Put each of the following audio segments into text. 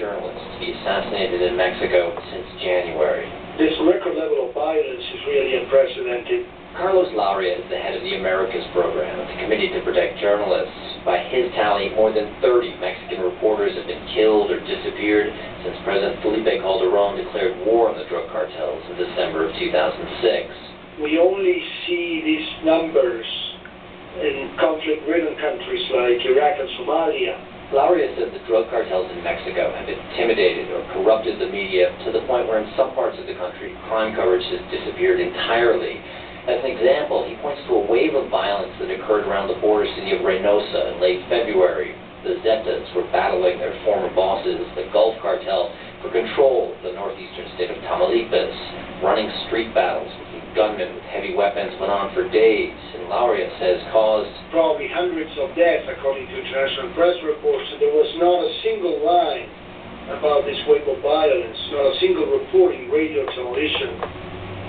journalist to be assassinated in Mexico since January. This record level of violence is really unprecedented. Carlos Lauria is the head of the Americas program at the Committee to Protect Journalists. By his tally, more than 30 Mexican reporters have been killed or disappeared since President Felipe Calderón declared war on the drug cartels in December of 2006. We only see these numbers in conflict-ridden countries like Iraq and Somalia. Lauria said the drug cartels in Mexico have intimidated or corrupted the media to the point where in some parts of the country, crime coverage has disappeared entirely. As an example, he points to a wave of violence that occurred around the border city of Reynosa in late February. The Zetas were battling their former bosses, the Gulf Cartel, for control of the northeastern state of Tamaulipas. Running street battles between gunmen with heavy weapons went on for days, and Lauria says caused probably hundreds of deaths, according to international press reports, and there was not a single line about this wave of violence, not a single report in radio or television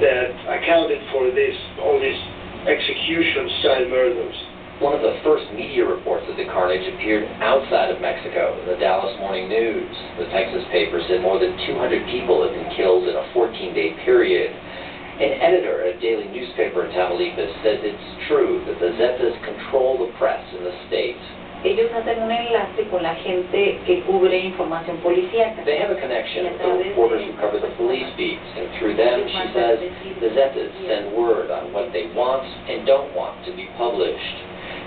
that accounted for all these execution-style murders. One of the first media reports of the carnage appeared outside of Mexico in the Dallas Morning News. The Texas paper said more than 200 people had been killed in a 14-day period. An editor at a daily newspaper in Tamaulipas says it's true that the Zetas control the press in the state. Ellos hacen un enlace con la gente que cubre información policíaca. They have a connection with the reporters who cover the police beats, and through them, she says, the Zetas send word on what they want and don't want to be published.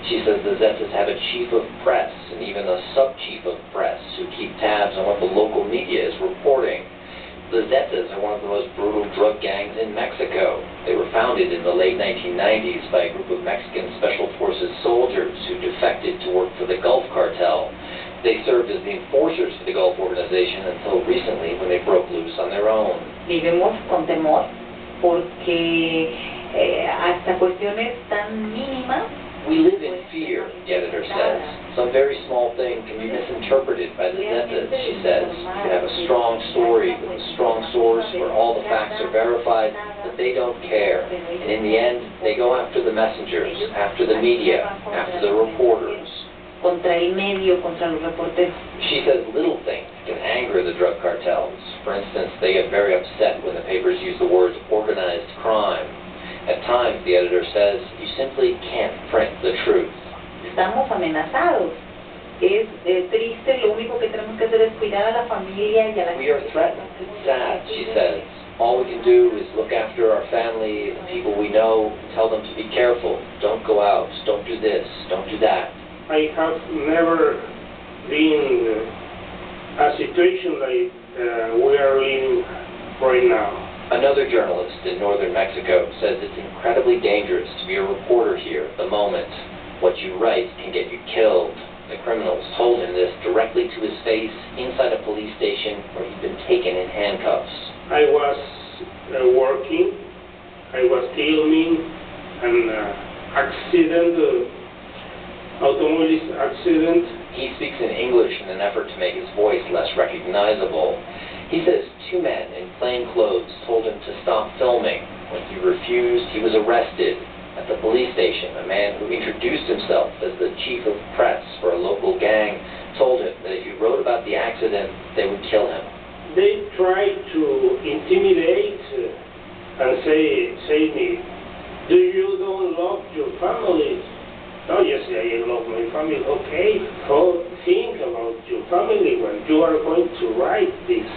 She says the Zetas have a chief of press and even a sub-chief of press who keep tabs on what the local media is reporting. The Zetas are one of the most brutal drug gangs in Mexico. They were founded in the late 1990s by a group of Mexican Special Forces soldiers who defected to work for the Gulf Cartel. They served as the enforcers for the Gulf organization until recently when they broke loose on their own. Vivimos con temor porque hasta cuestiones tan mínimas. We live in fear, the editor says. Some very small thing can be misinterpreted by the Zetas, she says. You can have a strong story with a strong source where all the facts are verified, but they don't care. And in the end, they go after the messengers, after the media, after the reporters. Contra el medio, contra los reporteros. She says little things can anger the drug cartels. For instance, they get very upset when the papers use the words organized crime. At times, the editor says, you simply can't print the truth. Estamos amenazados. Es triste, lo único que tenemos que hacer es cuidar a la familia y a la gente. We are threatened. It's sad, she says. All we can do is look after our family, the people we know, tell them to be careful. Don't go out. Don't do this. Don't do that. I have never been in a situation like we are in right now. Another journalist in northern Mexico says it's incredibly dangerous to be a reporter here at the moment. What you write can get you killed. The criminals told him this directly to his face inside a police station where he'd been taken in handcuffs. I was working, I was filming an automobile accident. He speaks in English in an effort to make his voice less recognizable. He says 2 men in plain clothes told him to stop filming. When he refused, he was arrested. At the police station, a man who introduced himself as the chief of press for a local gang told him that if he wrote about the accident, they would kill him. They tried to intimidate and say me, do you don't love your family? No, yes, I love my family. Okay, so think about your family when you are going to write this.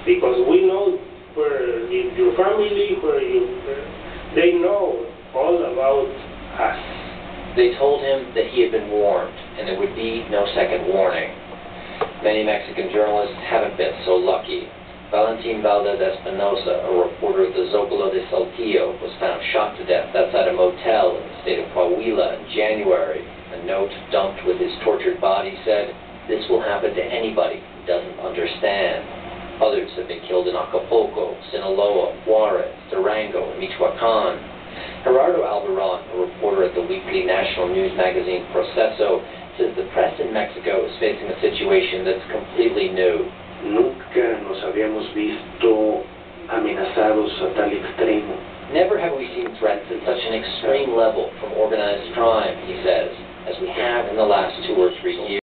Because we know where your family, they know all about us. They told him that he had been warned, and there would be no second warning. Many Mexican journalists haven't been so lucky. Valentin Valdez Espinosa, a reporter at the Zocalo de Saltillo, was found shot to death outside a motel in the state of Coahuila in January. A note dumped with his tortured body said, "This will happen to anybody who doesn't understand." Others have been killed in Acapulco, Sinaloa, Juarez, Durango, and Michoacan. Gerardo Alvarón, a reporter at the weekly national news magazine Proceso, says the press in Mexico is facing a situation that's completely new. Nunca nos habíamos visto amenazados a tal extremo. Never have we seen threats at such an extreme level from organized crime, he says, as we have in the last 2 or 3 years.